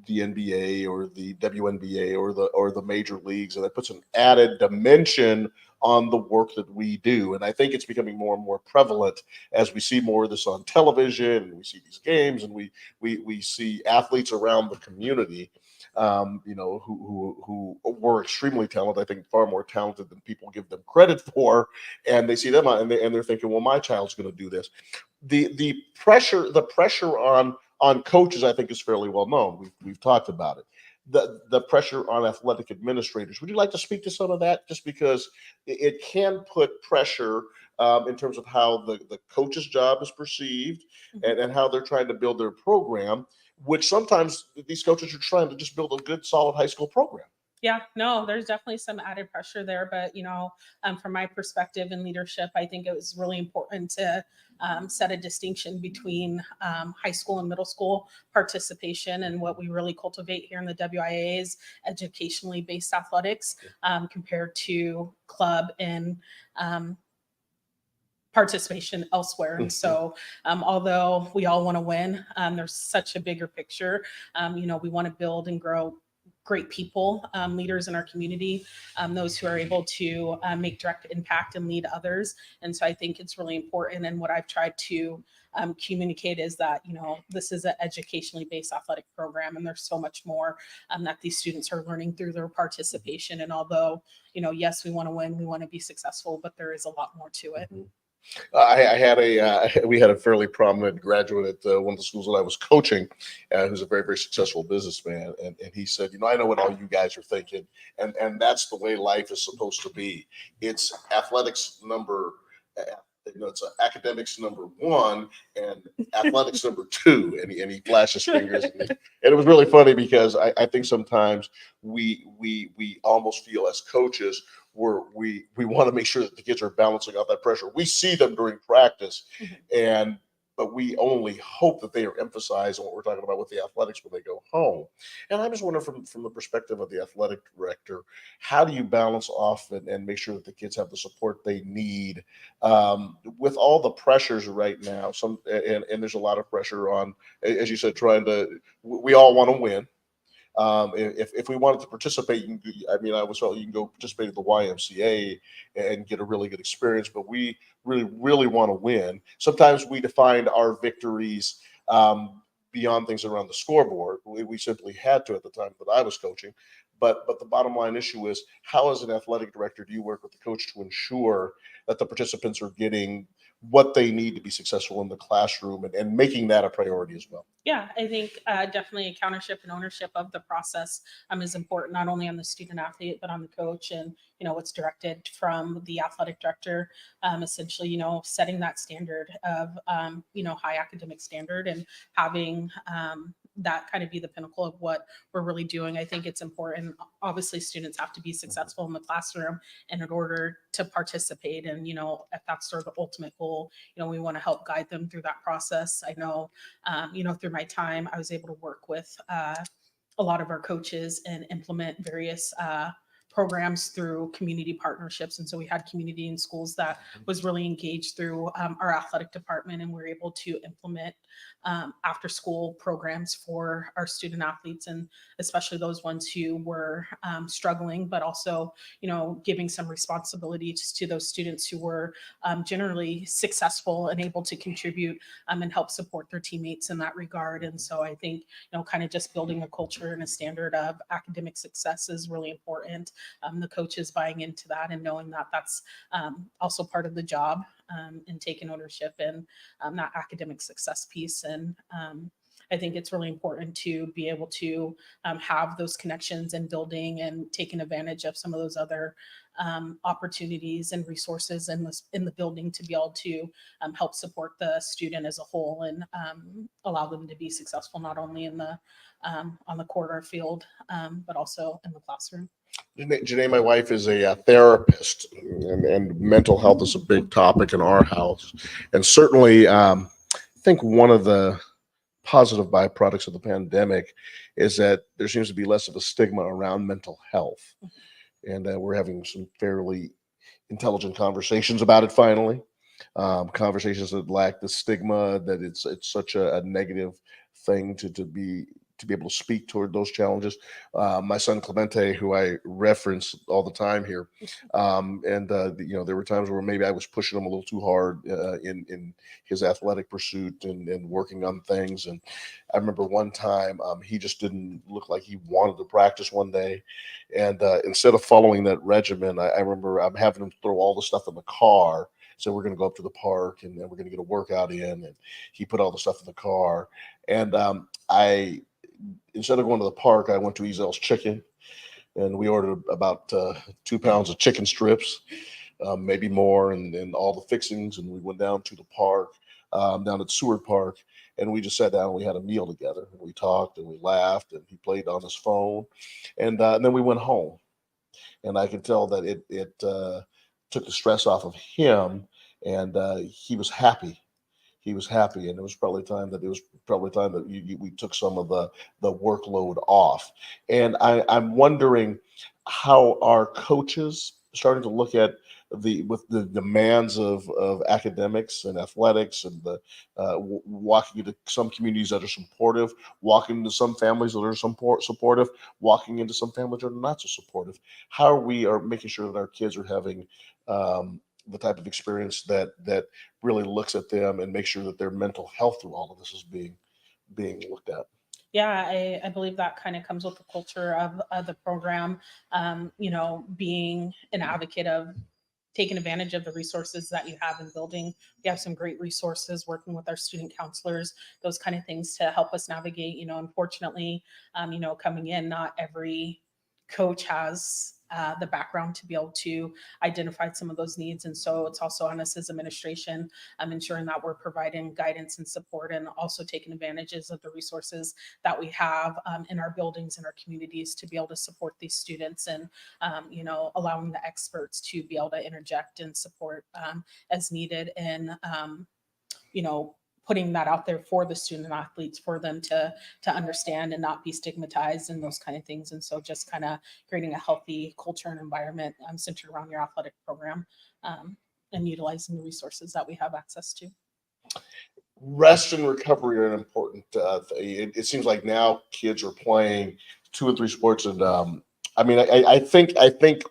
S7: the NBA or the WNBA or the major leagues, and that puts an added dimension on the work that we do. And I think it's becoming more and more prevalent as we see more of this on television, and we see these games, and we see athletes around the community who were extremely talented, I think far more talented than people give them credit for, and they see them and they're thinking, well, my child's going to do this. The pressure on coaches, I think, is fairly well known. We've talked about it. The pressure on athletic administrators. Would you like to speak to some of that? Just because it can put pressure in terms of how the coach's job is perceived and how they're trying to build their program, which sometimes these coaches are trying to just build a good, solid high school program.
S8: Yeah, no, there's definitely some added pressure there. But, from my perspective in leadership, I think it was really important to set a distinction between high school and middle school participation, and what we really cultivate here in the WIAA is educationally based athletics compared to club and participation elsewhere. And so although we all want to win, there's such a bigger picture. We want to build and grow great people, leaders in our community, those who are able to make direct impact and lead others. And so I think it's really important. And what I've tried to communicate is that, this is an educationally based athletic program, and there's so much more that these students are learning through their participation. And although, yes, we want to win, we want to be successful, but there is a lot more to it.
S7: We had a fairly prominent graduate at one of the schools that I was coaching, who's a very, very successful businessman. And he said, I know what all you guys are thinking. And that's the way life is supposed to be. It's athletics it's academics number one and athletics number two. And he flashed his fingers. And it was really funny because I think sometimes we almost feel as coaches, we want to make sure that the kids are balancing out that pressure. We see them during practice, but we only hope that they are emphasized on what we're talking about with the athletics when they go home. And I just wonder from the perspective of the athletic director, how do you balance off and make sure that the kids have the support they need with all the pressures right now? And there's a lot of pressure on, as you said, we all want to win. If we wanted to participate, I was told you can go participate at the YMCA and get a really good experience, but we really want to win. Sometimes we define our victories beyond things around the scoreboard. We simply had to at the time that I was coaching. But the bottom line issue is, how as an athletic director do you work with the coach to ensure that the participants are getting what they need to be successful in the classroom and making that a priority as well?
S8: Yeah, I think definitely accountorship and ownership of the process is important, not only on the student athlete, but on the coach, and, what's directed from the athletic director, essentially, setting that standard of, high academic standard, and having that kind of be the pinnacle of what we're really doing. I think it's important. Obviously, students have to be successful in the classroom, and in order to participate, and, if that's sort of the ultimate goal, we want to help guide them through that process. I know, through my time, I was able to work with a lot of our coaches and implement various programs through community partnerships. And so we had community in schools that was really engaged through our athletic department, and we were able to implement after school programs for our student athletes, and especially those ones who were struggling, but also, giving some responsibilities to those students who were generally successful and able to contribute and help support their teammates in that regard. And so I think, kind of just building a culture and a standard of academic success is really important. The coaches buying into that and knowing that that's also part of the job, and taking ownership and that academic success piece. And I think it's really important to be able to have those connections and building and taking advantage of some of those other opportunities and resources in the building to be able to help support the student as a whole, and allow them to be successful not only in the on the court or field, but also in the classroom.
S7: Jeneé, my wife, is a therapist, and mental health is a big topic in our house. And certainly, I think one of the positive byproducts of the pandemic is that there seems to be less of a stigma around mental health. And we're having some fairly intelligent conversations about it finally. Conversations that lack the stigma that it's such a negative thing to be able to speak toward those challenges. My son Clemente, who I reference all the time here, there were times where maybe I was pushing him a little too hard in his athletic pursuit and working on things. And I remember one time he just didn't look like he wanted to practice one day. And instead of following that regimen, I remember I'm having him throw all the stuff in the car. So we're going to go up to the park, and then we're going to get a workout in. And he put all the stuff in the car. And instead of going to the park, I went to Ezel's Chicken, and we ordered about 2 pounds of chicken strips, maybe more, and all the fixings. And we went down to the park, down at Seward Park, and we just sat down and we had a meal together. And we talked and we laughed, and he played on his phone. And then we went home. And I could tell that it took the stress off of him, and he was happy. He was happy, and it was probably time that we took some of the workload off. And I'm wondering how our coaches starting to look at with the demands of academics and athletics, and the walking into some communities that are supportive, walking into some families that are supportive, walking into some families that are not so supportive. How we are making sure that our kids are having the type of experience that really looks at them and makes sure that their mental health through all of this is being looked at.
S8: Yeah, I believe that kind of comes with the culture of the program, being an advocate of taking advantage of the resources that you have in building. We have some great resources, working with our student counselors, those kind of things to help us navigate. Unfortunately, coming in, not every coach has the background to be able to identify some of those needs. And so it's also on us as administration, ensuring that we're providing guidance and support, and also taking advantages of the resources that we have in our buildings and our communities to be able to support these students, and allowing the experts to be able to interject and support as needed, and putting that out there for the student athletes, for them to understand and not be stigmatized and those kind of things. And so just kind of creating a healthy culture and environment centered around your athletic program, and utilizing the resources that we have access to.
S7: Rest and recovery are an important thing. It seems like now kids are playing 2 and 3 sports, and I think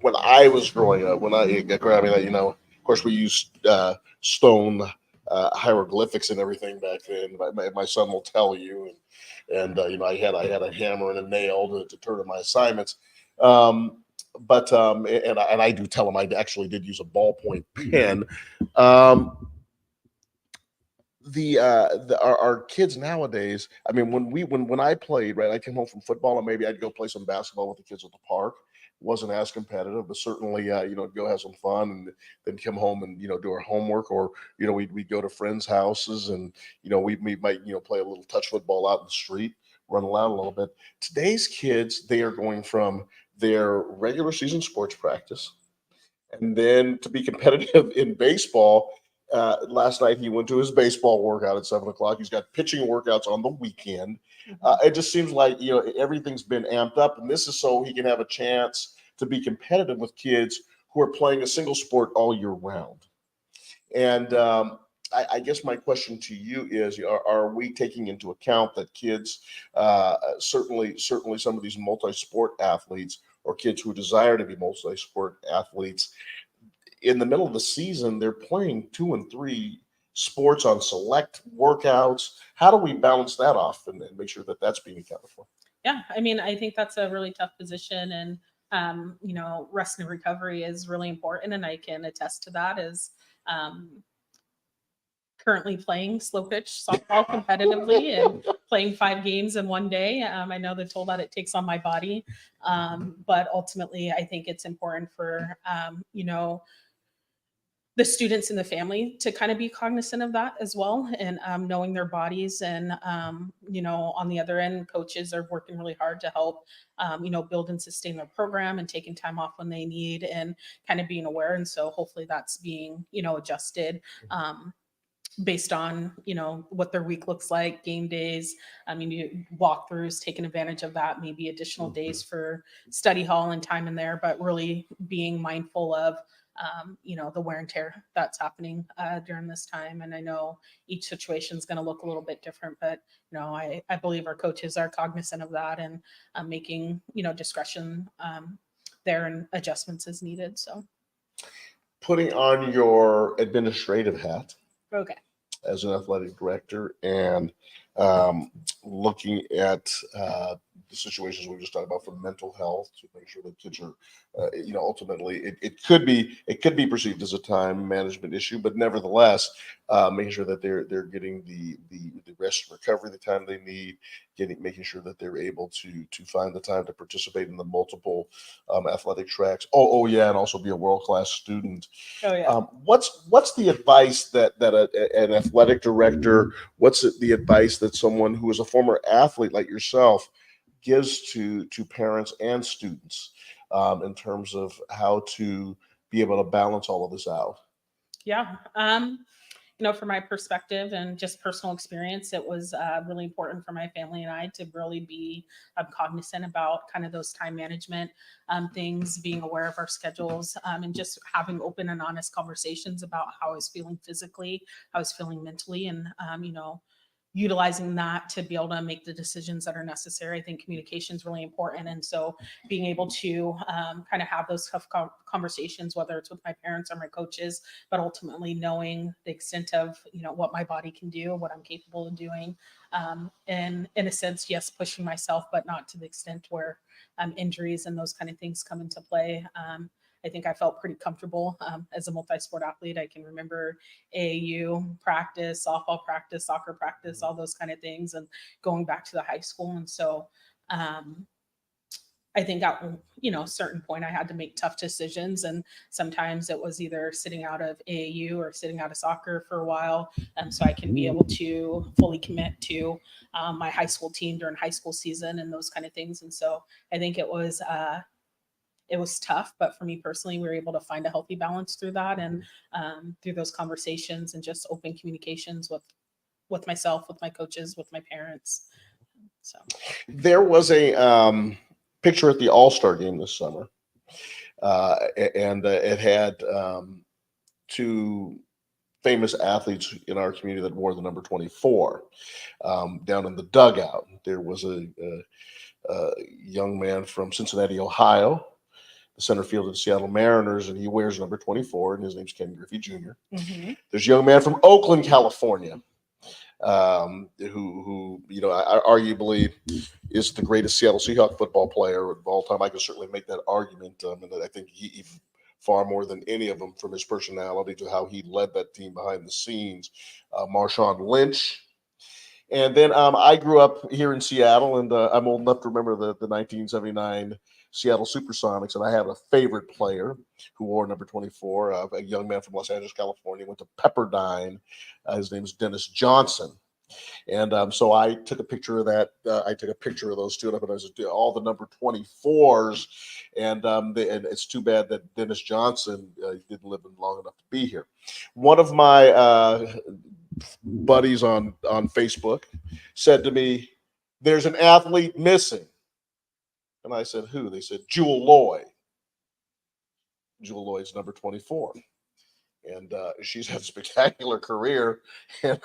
S7: when I was growing up, of course we used stone hieroglyphics and everything back then. My son will tell you, and I had a hammer and a nail to turn in my assignments. And I do tell him I actually did use a ballpoint pen. Our kids nowadays, when I played, right, I came home from football, and maybe I'd go play some basketball with the kids at the park. Wasn't as competitive, but certainly go have some fun, and then come home and do our homework, or we'd go to friends' houses, and we might play a little touch football out in the street, run around a little bit. Today's kids, they are going from their regular season sports practice, and then to be competitive in baseball. Last night he went to his baseball workout at 7:00. He's got pitching workouts on the weekend. It just seems like everything's been amped up, and this is so he can have a chance to be competitive with kids who are playing a single sport all year round. And I guess my question to you is: are we taking into account that kids, certainly some of these multi-sport athletes, or kids who desire to be multi-sport athletes, in the middle of the season, they're playing 2 and 3 sports on select workouts? How do we balance that off and make sure that that's being accounted for?
S8: Yeah, I think that's a really tough position, and rest and recovery is really important, and I can attest to that. As currently playing slow pitch softball competitively and playing 5 games in one day. I know the toll that it takes on my body, but ultimately, I think it's important for the students and the family to kind of be cognizant of that as well, and knowing their bodies. And on the other end, coaches are working really hard to help build and sustain their program, and taking time off when they need, and kind of being aware. And so hopefully that's being adjusted based on what their week looks like, game days, walkthroughs, taking advantage of that, maybe additional days for study hall and time in there, but really being mindful of the wear and tear that's happening during this time. And I know each situation is going to look a little bit different, but I believe our coaches are cognizant of that, and making discretion there and adjustments as needed. So
S7: putting on your administrative hat,
S8: okay,
S7: as an athletic director, and looking at the situations we just talked about for mental health, to make sure that kids are, ultimately it could be perceived as a time management issue, but nevertheless, making sure that they're getting the rest and recovery, the time they need, making sure that they're able to find the time to participate in the multiple athletic tracks. Oh yeah, and also be a world-class student.
S8: Oh yeah.
S7: What's the advice that an athletic director? What's the advice that someone who is a former athlete like yourself gives to parents and students in terms of how to be able to balance all of this out?
S8: Yeah. From my perspective and just personal experience, it was really important for my family and I to really be cognizant about kind of those time management things, being aware of our schedules, and just having open and honest conversations about how I was feeling physically, how I was feeling mentally, and, utilizing that to be able to make the decisions that are necessary. I think communication is really important. And so being able to kind of have those tough conversations, whether it's with my parents or my coaches, but ultimately knowing the extent of, what my body can do, what I'm capable of doing. And in a sense, yes, pushing myself, but not to the extent where injuries and those kind of things come into play. I think I felt pretty comfortable as a multi-sport athlete. I can remember AAU practice, softball practice, soccer practice, all those kind of things, and going back to the high school. And so I think at a certain point I had to make tough decisions, and sometimes it was either sitting out of AAU or sitting out of soccer for a while, so I can be able to fully commit to my high school team during high school season and those kind of things. And so I think it was tough, but for me personally, we were able to find a healthy balance through that, and through those conversations and just open communications with myself, with my coaches, with my parents. So
S7: there was a picture at the All-Star game this summer, and it had two famous athletes in our community that wore the number 24. Down in the dugout, there was a young man from Cincinnati, Ohio, the center field of the Seattle Mariners, and he wears number 24, and his name's Ken Griffey Jr.
S8: Mm-hmm.
S7: There's a young man from Oakland, California, who arguably is the greatest Seattle Seahawks football player of all time. I can certainly make that argument, and I think he far more than any of them, from his personality to how he led that team behind the scenes. Marshawn Lynch. And then I grew up here in Seattle, and I'm old enough to remember the 1979 Seattle Supersonics, and I have a favorite player who wore number 24, a young man from Los Angeles, California, went to Pepperdine. His name is Dennis Johnson. And so I took a picture of that. I took a picture of those two, and I was all the number 24s. And it's too bad that Dennis Johnson didn't live long enough to be here. One of my buddies on Facebook said to me, "There's an athlete missing." And I said, "Who?" They said, "Jewel Lloyd." Jewel Lloyd's number 24. And she's had a spectacular career. And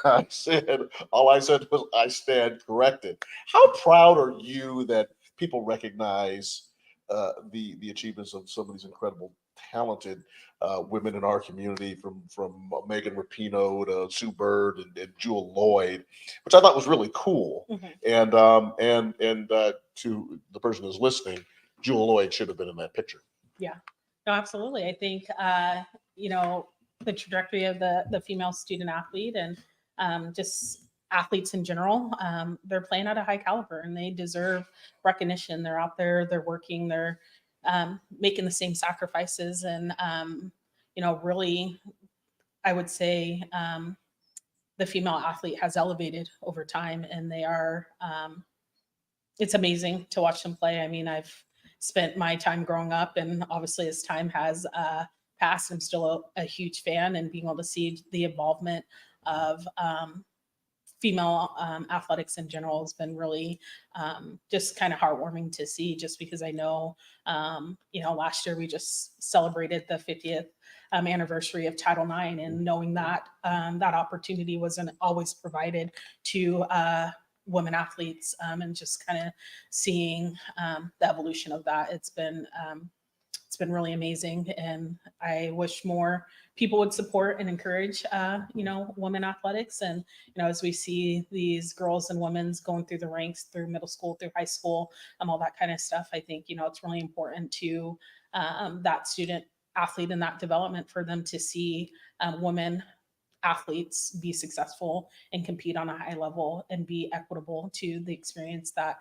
S7: all I said was, I stand corrected. How proud are you that people recognize the achievements of some of these incredible, talented women in our community, from Megan Rapinoe to Sue Bird and Jewel Lloyd, which I thought was really cool. Mm-hmm. And to the person who's listening, Jewel Lloyd should have been in that picture.
S8: Yeah, no, absolutely. I think the trajectory of the female student athlete and just athletes in general, they're playing at a high caliber and they deserve recognition. They're out there, they're working, they're making the same sacrifices. And, really, I would say the female athlete has elevated over time, and they are, it's amazing to watch them play. I mean, I've spent my time growing up, and obviously as time has passed, I'm still a huge fan, and being able to see the involvement of female athletics in general has been really just kind of heartwarming to see, just because I know, last year we just celebrated the 50th anniversary of Title IX, and knowing that that opportunity wasn't always provided to women athletes, and just kind of seeing the evolution of that. It's been really amazing, and I wish more people would support and encourage, women athletics. And as we see these girls and women's going through the ranks, through middle school, through high school, all that kind of stuff, I think it's really important to that student athlete and that development, for them to see women athletes be successful and compete on a high level and be equitable to the experience that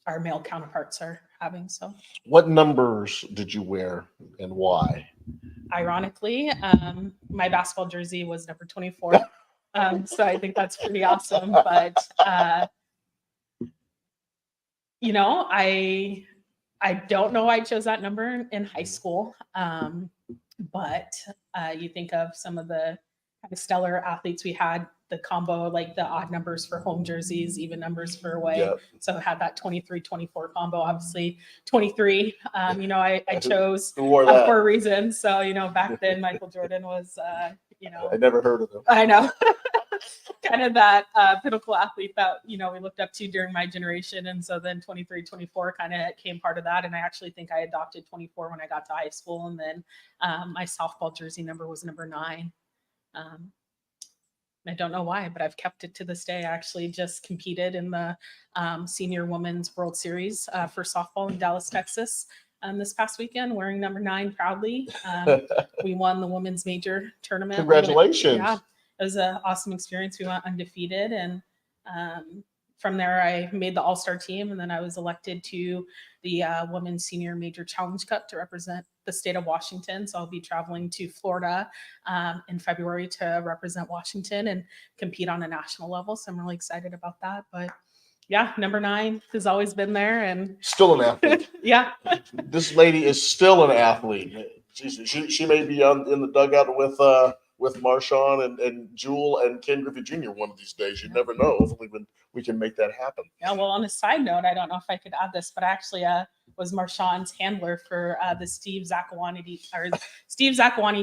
S8: our male counterparts are having. So
S7: what numbers did you wear and why?
S8: Ironically, my basketball jersey was number 24. So I think that's pretty awesome. But, I don't know why I chose that number in high school. But you think of some of the kind of stellar athletes we had, the combo, like the odd numbers for home jerseys, even numbers for away. Yep. So I had that 23-24 combo, obviously 23. I chose for a reason. So, back then Michael Jordan was, I
S7: never heard of him.
S8: I know. Kind of that pinnacle athlete that, we looked up to during my generation. And so then 23-24 kind of came part of that. And I actually think I adopted 24 when I got to high school. And then my softball jersey number was number 9. I don't know why, but I've kept it to this day. I actually just competed in the Senior Women's World Series for softball in Dallas, Texas this past weekend, wearing number 9 proudly. We won the women's major tournament.
S7: Congratulations.
S8: Yeah, it was an awesome experience. We went undefeated, and from there, I made the all-star team, and then I was elected to the Women's Senior Major Challenge Cup to represent the state of Washington. So I'll be traveling to Florida in February to represent Washington and compete on a national level. So I'm really excited about that. But yeah, number 9 has always been there, and
S7: still an athlete.
S8: Yeah.
S7: This lady is still an athlete. She may be in the dugout with Marshawn and Jewel and Ken Griffey Jr. one of these days. You never know. Hopefully we can make that happen.
S8: Yeah, well, on a side note, I don't know if I could add this, but I actually was Marshawn's handler for the Steve Zakuani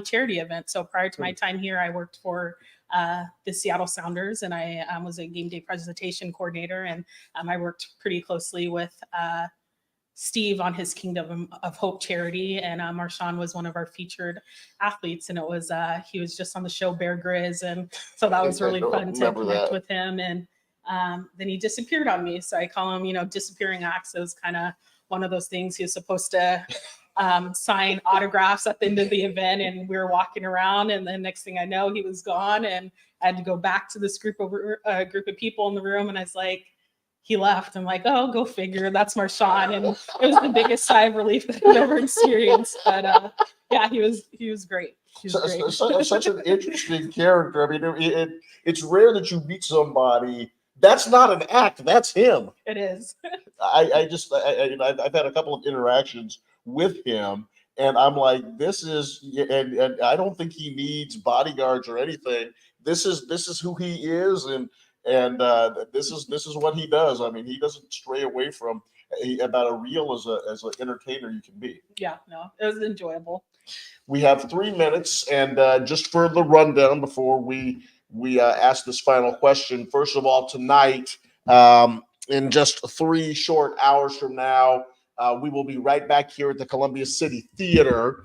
S8: charity event. So prior to my time here, I worked for the Seattle Sounders, and I was a game day presentation coordinator, and I worked pretty closely with Steve on his Kingdom of Hope charity, and Marshawn was one of our featured athletes, and it was he was just on the show Bear Grylls, and so that was really fun to connect with him. And then he disappeared on me, so I call him, disappearing acts. It was kind of one of those things. He was supposed to sign autographs at the end of the event, and we were walking around, and the next thing I know, he was gone, and I had to go back to this group of people in the room, and I was like, he left. I'm like, oh, go figure. That's Marshawn. And it was the biggest sigh of relief that I've ever experienced. But yeah, he was great. He was great.
S7: Such an interesting character. I mean, it's rare that you meet somebody. That's not an act. That's him.
S8: It is.
S7: I've had a couple of interactions with him, and I'm like, this is, and I don't think he needs bodyguards or anything. This is who he is, and this is what he does. I mean, he doesn't stray away from about a reel as an entertainer you can be.
S8: Yeah, no, it was enjoyable.
S7: We have 3 minutes, and just for the rundown before we ask this final question. First of all, tonight, in just 3 short hours from now, we will be right back here at the Columbia City Theater.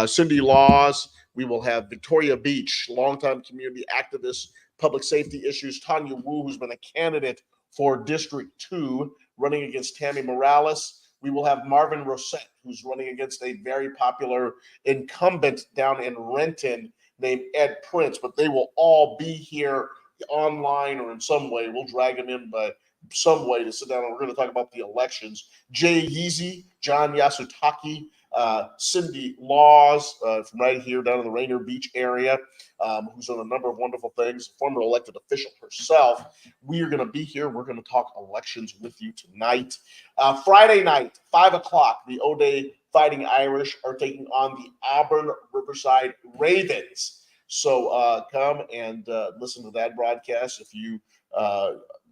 S7: Cindy Laws. We will have Victoria Beach, longtime community activist, public safety issues, Tanya Wu, who's been a candidate for District 2, running against Tammy Morales. We will have Marvin Rosette, who's running against a very popular incumbent down in Renton named Ed Prince, but they will all be here online or in some way. We'll drag them in by some way to sit down, and we're going to talk about the elections. Jay Yeezy, John Yasutaki, Cindy Laws from right here down in the Rainier Beach area, who's done a number of wonderful things, former elected official herself. We are going to be here. We're going to talk elections with you tonight. Friday night, 5 o'clock, the O'Day Fighting Irish are taking on the Auburn Riverside Ravens. So come and listen to that broadcast. If you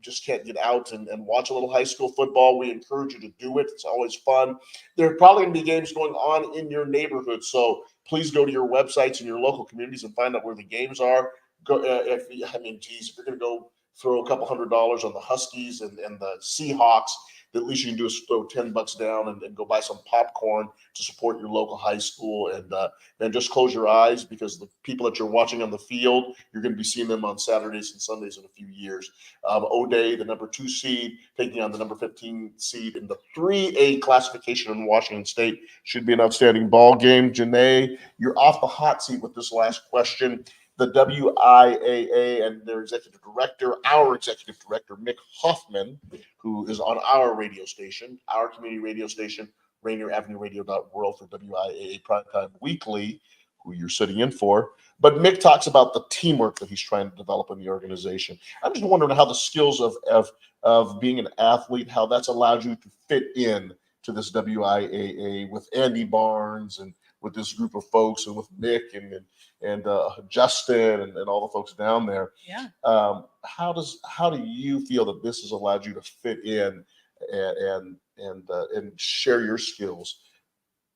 S7: just can't get out and watch a little high school football, we encourage you to do it. It's always fun. There are probably going to be games going on in your neighborhood, so please go to your websites and your local communities and find out where the games are. If you're going to go throw a couple $100 on the Huskies and the Seahawks, the least you can do is throw $10 down and go buy some popcorn to support your local high school. And then just close your eyes, because the people that you're watching on the field, you're going to be seeing them on Saturdays and Sundays in a few years. O'Day, the number 2 seed, taking on the number 15 seed in the 3A classification in Washington State. Should be an outstanding ball game. Jeneé, you're off the hot seat with this last question. The WIAA and their executive director, our executive director, Mick Hoffman, who is on our radio station, our community radio station, Rainier Avenue Radio.world for WIAA Primetime Weekly, who you're sitting in for. But Mick talks about the teamwork that he's trying to develop in the organization. I'm just wondering how the skills of being an athlete, how that's allowed you to fit in to this WIAA with Andy Barnes and with this group of folks, and with Nick and Justin and all the folks down there.
S8: Yeah.
S7: How do you feel that this has allowed you to fit in and share your skills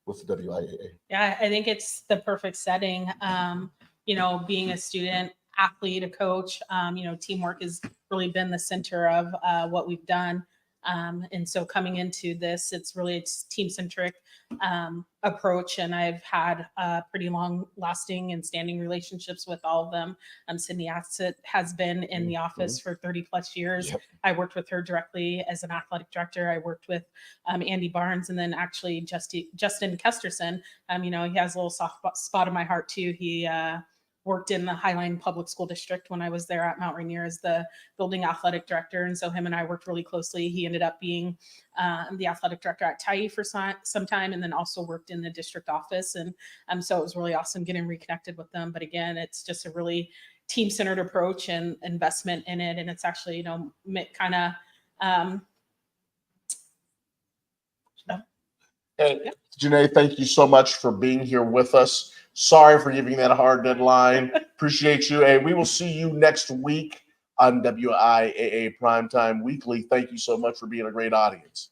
S7: with the WIAA?
S8: Yeah, I think it's the perfect setting. Being a student, athlete, a coach, teamwork has really been the center of what we've done. And so coming into this, it's team-centric approach, and I've had pretty long-lasting and standing relationships with all of them. Cindy Assett has been in the office for 30 plus years. Yep. I worked with her directly as an athletic director. I worked with Andy Barnes, and then actually Justin Kesterson. He has a little soft spot in my heart too. He worked in the Highline Public School District when I was there at Mount Rainier as the building athletic director. And so him and I worked really closely. He ended up being the athletic director at TIE for some time, and then also worked in the district office. And so it was really awesome getting reconnected with them. But again, it's just a really team-centered approach and investment in it. And it's actually, Mick kind of,
S7: Hey, Jeneé, thank you so much for being here with us. Sorry for giving that a hard deadline. Appreciate you. And we will see you next week on WIAA Primetime Weekly. Thank you so much for being a great audience.